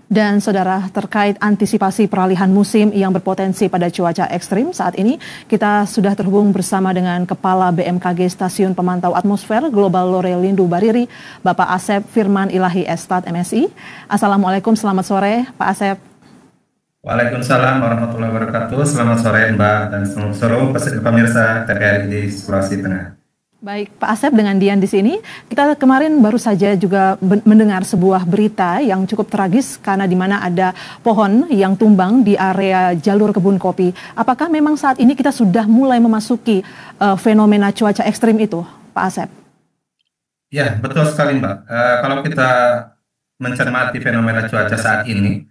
Dan saudara, terkait antisipasi peralihan musim yang berpotensi pada cuaca ekstrim, saat ini kita sudah terhubung bersama dengan Kepala BMKG Stasiun Pemantau Atmosfer Global Lorelindo Bariri, Bapak Asep Firman Ilahi Estad MSI. Assalamualaikum, selamat sore Pak Asep. Waalaikumsalam warahmatullahi wabarakatuh. Selamat sore Mbak dan seluruh pemirsa TVRI di Sulawesi Tengah. Baik, Pak Asep dengan Dian di sini. Kita kemarin baru saja juga mendengar sebuah berita yang cukup tragis karena di mana ada pohon yang tumbang di area jalur kebun kopi. Apakah memang saat ini kita sudah mulai memasuki fenomena cuaca ekstrim itu, Pak Asep? Ya, betul sekali Mbak. Kalau kita mencermati fenomena cuaca saat ini,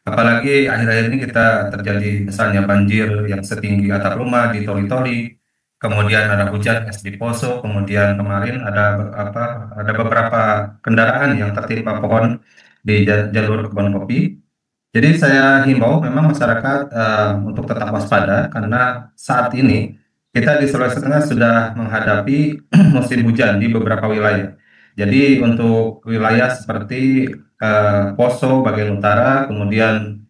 apalagi akhir-akhir ini kita terjadi misalnya banjir yang setinggi atap rumah di Toli-Toli, kemudian ada hujan es di Poso, kemudian kemarin ada beberapa kendaraan yang tertimpa pohon di jalur kebun kopi. Jadi saya himbau memang masyarakat untuk tetap waspada karena saat ini kita di Sulawesi Tengah sudah menghadapi musim hujan di beberapa wilayah. Jadi untuk wilayah seperti Poso bagian utara, kemudian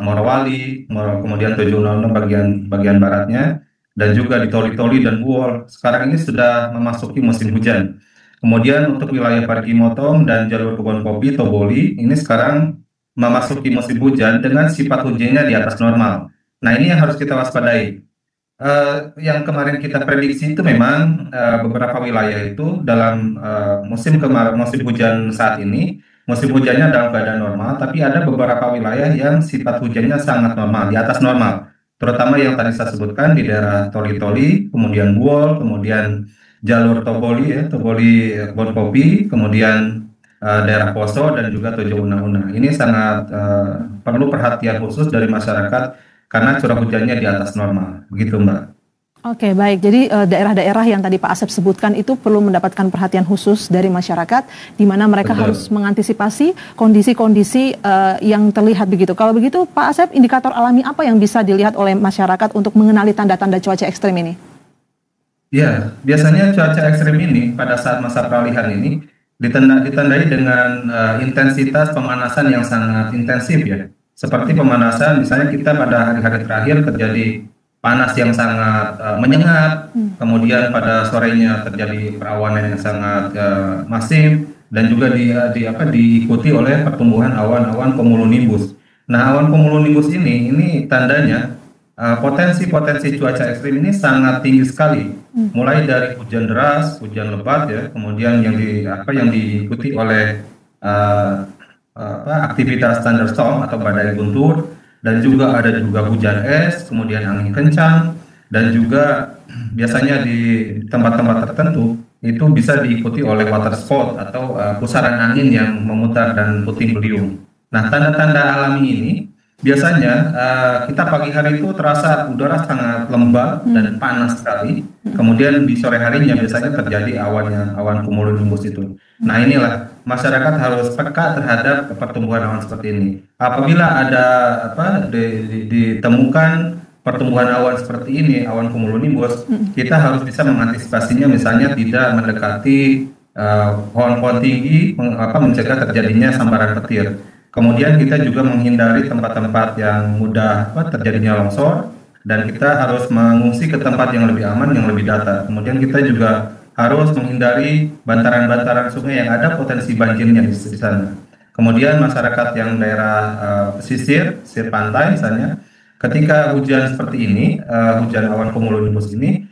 Morowali, kemudian Tojo Uno bagian baratnya, dan juga di Toli-Toli dan Buol. Sekarang ini sudah memasuki musim hujan. Kemudian untuk wilayah Parigi Motong dan jalur kebun kopi Toboli, ini sekarang memasuki musim hujan dengan sifat hujannya di atas normal. Nah ini yang harus kita waspadai. Yang kemarin kita prediksi itu memang beberapa wilayah itu dalam musim hujan saat ini, musim hujannya dalam keadaan normal, tapi ada beberapa wilayah yang sifat hujannya sangat normal, di atas normal. Terutama yang tadi saya sebutkan di daerah Toli-Toli, kemudian Buol, kemudian jalur Toboli kebun kopi, kemudian daerah Poso dan juga Tojo Una-Una. Ini sangat perlu perhatian khusus dari masyarakat karena curah hujannya di atas normal. Begitu Mbak. Oke, baik. Jadi daerah-daerah yang tadi Pak Asep sebutkan itu perlu mendapatkan perhatian khusus dari masyarakat, di mana mereka harus mengantisipasi kondisi-kondisi yang terlihat begitu. Kalau begitu, Pak Asep, indikator alami apa yang bisa dilihat oleh masyarakat untuk mengenali tanda-tanda cuaca ekstrim ini? Ya, biasanya cuaca ekstrim ini pada saat masa peralihan ini ditandai dengan intensitas pemanasan yang sangat intensif ya. Seperti pemanasan, misalnya kita pada hari-hari terakhir terjadi panas yang sangat menyengat, kemudian pada sorenya terjadi perawanan yang sangat masif, dan juga diikuti oleh pertumbuhan awan-awan cumulonimbus. Nah, awan cumulonimbus ini tandanya potensi-potensi cuaca ekstrim ini sangat tinggi sekali, mulai dari hujan deras, hujan lebat ya, kemudian yang diikuti oleh aktivitas thunderstorm atau badai guntur, dan juga ada hujan es, kemudian angin kencang, dan juga biasanya di tempat-tempat tertentu itu bisa diikuti oleh water spout atau pusaran angin yang memutar dan puting beliung. Nah, tanda-tanda alami ini biasanya kita pagi hari itu terasa udara sangat lembab dan panas sekali. Kemudian di sore harinya biasanya terjadi awan cumulonimbus itu. Nah, inilah masyarakat harus peka terhadap pertumbuhan awan seperti ini. Apabila ada ditemukan pertumbuhan awan seperti ini, awan cumulonimbus, kita harus bisa mengantisipasinya, misalnya tidak mendekati pohon-pohon tinggi, mencegah terjadinya sambaran petir. Kemudian kita juga menghindari tempat-tempat yang mudah terjadinya longsor, dan kita harus mengungsi ke tempat yang lebih aman, yang lebih datar. Kemudian kita juga harus menghindari bantaran-bantaran sungai yang ada potensi banjirnya di sana. Kemudian masyarakat yang daerah pesisir pantai misalnya, ketika hujan seperti ini, hujan awan cumulonimbus ini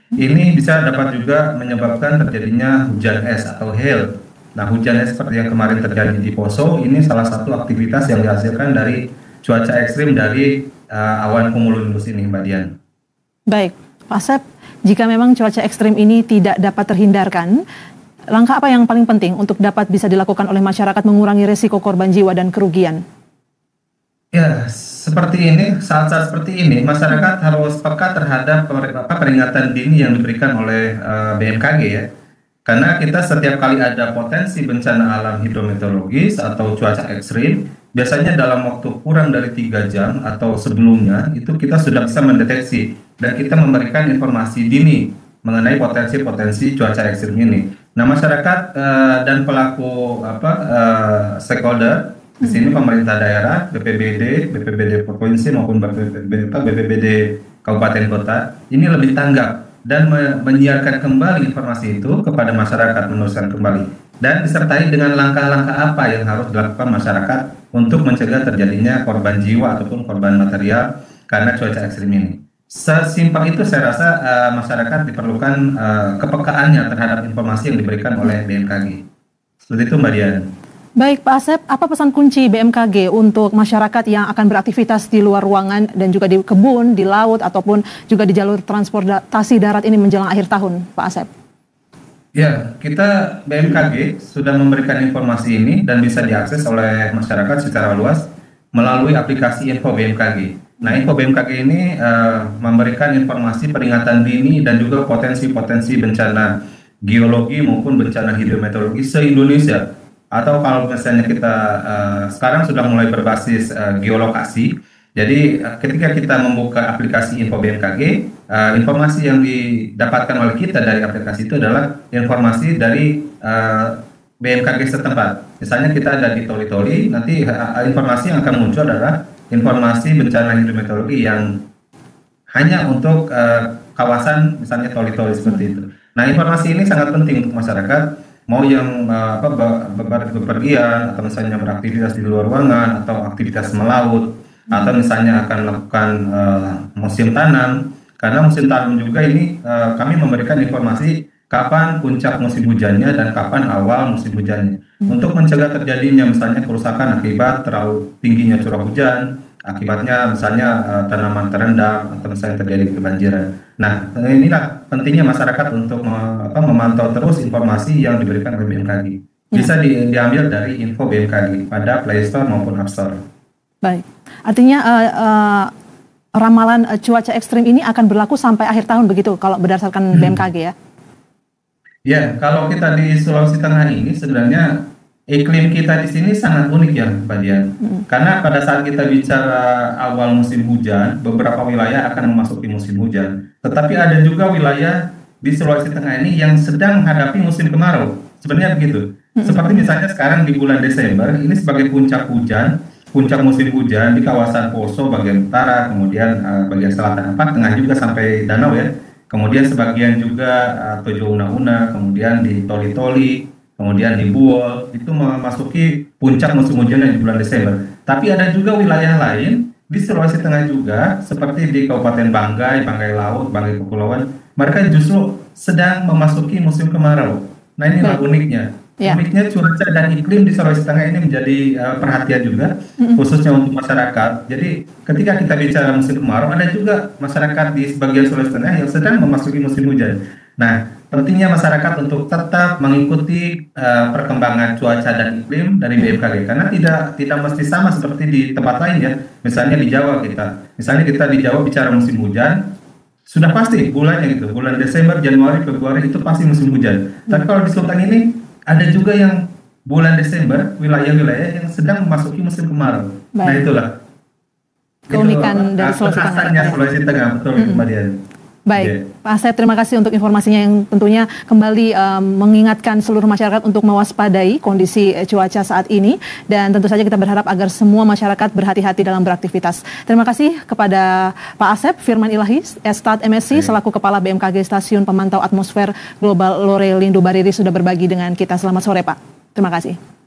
bisa dapat juga menyebabkan terjadinya hujan es atau hail. Nah, hujan es seperti yang kemarin terjadi di Poso ini salah satu aktivitas yang dihasilkan dari cuaca ekstrim dari awan cumulonimbus ini, Mbak Dian. Baik, Pak Asep, jika memang cuaca ekstrim ini tidak dapat terhindarkan, langkah apa yang paling penting untuk dapat bisa dilakukan oleh masyarakat mengurangi resiko korban jiwa dan kerugian? Ya, seperti ini, saat-saat seperti ini, masyarakat harus peka terhadap peringatan dini yang diberikan oleh BMKG ya. Karena kita setiap kali ada potensi bencana alam hidrometeorologis atau cuaca ekstrim, biasanya dalam waktu kurang dari 3 jam atau sebelumnya, itu kita sudah bisa mendeteksi dan kita memberikan informasi dini mengenai potensi-potensi cuaca ekstrim ini. Nah, masyarakat dan pelaku stakeholder Di sini pemerintah daerah, BPBD, BPBD provinsi maupun BPBD kabupaten kota ini lebih tanggap dan menyiarkan kembali informasi itu kepada masyarakat, meneruskan kembali dan disertai dengan langkah-langkah apa yang harus dilakukan masyarakat untuk mencegah terjadinya korban jiwa ataupun korban material karena cuaca ekstrim ini. Sesimpel itu saya rasa masyarakat diperlukan kepekaannya terhadap informasi yang diberikan oleh BMKG. Seperti itu Mbak Dian. Baik Pak Asep, apa pesan kunci BMKG untuk masyarakat yang akan beraktivitas di luar ruangan dan juga di kebun, di laut, ataupun juga di jalur transportasi darat ini menjelang akhir tahun, Pak Asep? Ya, kita BMKG sudah memberikan informasi ini dan bisa diakses oleh masyarakat secara luas melalui aplikasi Info BMKG. Nah, Info BMKG ini memberikan informasi peringatan dini dan juga potensi-potensi bencana geologi maupun bencana hidrometeorologi se-Indonesia. Atau kalau misalnya kita sekarang sudah mulai berbasis geolokasi, jadi ketika kita membuka aplikasi Info BMKG, informasi yang didapatkan oleh kita dari aplikasi itu adalah informasi dari BMKG setempat. Misalnya kita ada di Toli-Toli, nanti informasi yang akan muncul adalah informasi bencana hidrometeorologi yang hanya untuk kawasan misalnya Toli-Toli seperti itu. Nah, informasi ini sangat penting untuk masyarakat. Mau yang bepergian atau misalnya beraktivitas di luar ruangan atau aktivitas melaut atau misalnya akan melakukan musim tanam, karena musim tanam juga ini kami memberikan informasi kapan puncak musim hujannya dan kapan awal musim hujannya untuk mencegah terjadinya misalnya kerusakan akibat terlalu tingginya curah hujan, akibatnya misalnya tanaman terendam atau misalnya terjadi kebanjiran. Nah, inilah pentingnya masyarakat untuk memantau terus informasi yang diberikan oleh BMKG. Bisa diambil dari Info BMKG pada Play Store maupun App Store. Baik, artinya ramalan cuaca ekstrim ini akan berlaku sampai akhir tahun begitu kalau berdasarkan BMKG ya? Ya, kalau kita di Sulawesi Tengah ini sebenarnya iklim kita di sini sangat unik ya, Mbak Dian. Karena pada saat kita bicara awal musim hujan, beberapa wilayah akan memasuki musim hujan. Tetapi ada juga wilayah di Sulawesi Tengah ini yang sedang menghadapi musim kemarau. Sebenarnya begitu. Seperti misalnya sekarang di bulan Desember, ini sebagai puncak hujan, puncak musim hujan di kawasan Poso bagian utara, kemudian bagian selatan, tengah juga sampai danau ya. Kemudian sebagian juga Tojo Una-Una, kemudian di Toli-Toli, kemudian di Buol, itu memasuki puncak musim hujan di bulan Desember. Tapi ada juga wilayah lain di Sulawesi Tengah juga, seperti di Kabupaten Banggai, Banggai Laut, Banggai Kepulauan, mereka justru sedang memasuki musim kemarau. Nah, inilah uniknya. Uniknya cuaca dan iklim di Sulawesi Tengah ini menjadi perhatian juga, khususnya untuk masyarakat. Jadi ketika kita bicara musim kemarau, ada juga masyarakat di sebagian Sulawesi Tengah yang sedang memasuki musim hujan. Nah, pentingnya masyarakat untuk tetap mengikuti perkembangan cuaca dan iklim dari BMKG karena tidak mesti sama seperti di tempat lain ya. Misalnya di Jawa misalnya kita di Jawa bicara musim hujan, sudah pasti bulannya gitu. Bulan Desember, Januari, Februari itu pasti musim hujan. Tapi kalau di Sultan ini ada juga yang bulan Desember wilayah-wilayah yang sedang memasuki musim kemarau. Baik. Nah, itulah keunikan dari Sulawesi Tengah. Sulawesi Tengah, betul Mbak Dian. Baik, Pak Asep, terima kasih untuk informasinya yang tentunya kembali mengingatkan seluruh masyarakat untuk mewaspadai kondisi cuaca saat ini, dan tentu saja kita berharap agar semua masyarakat berhati-hati dalam beraktivitas. Terima kasih kepada Pak Asep Firman Ilahi, Estat MSc, selaku Kepala BMKG Stasiun Pemantau Atmosfer Global Lore Lindu Bariri sudah berbagi dengan kita. Selamat sore Pak. Terima kasih.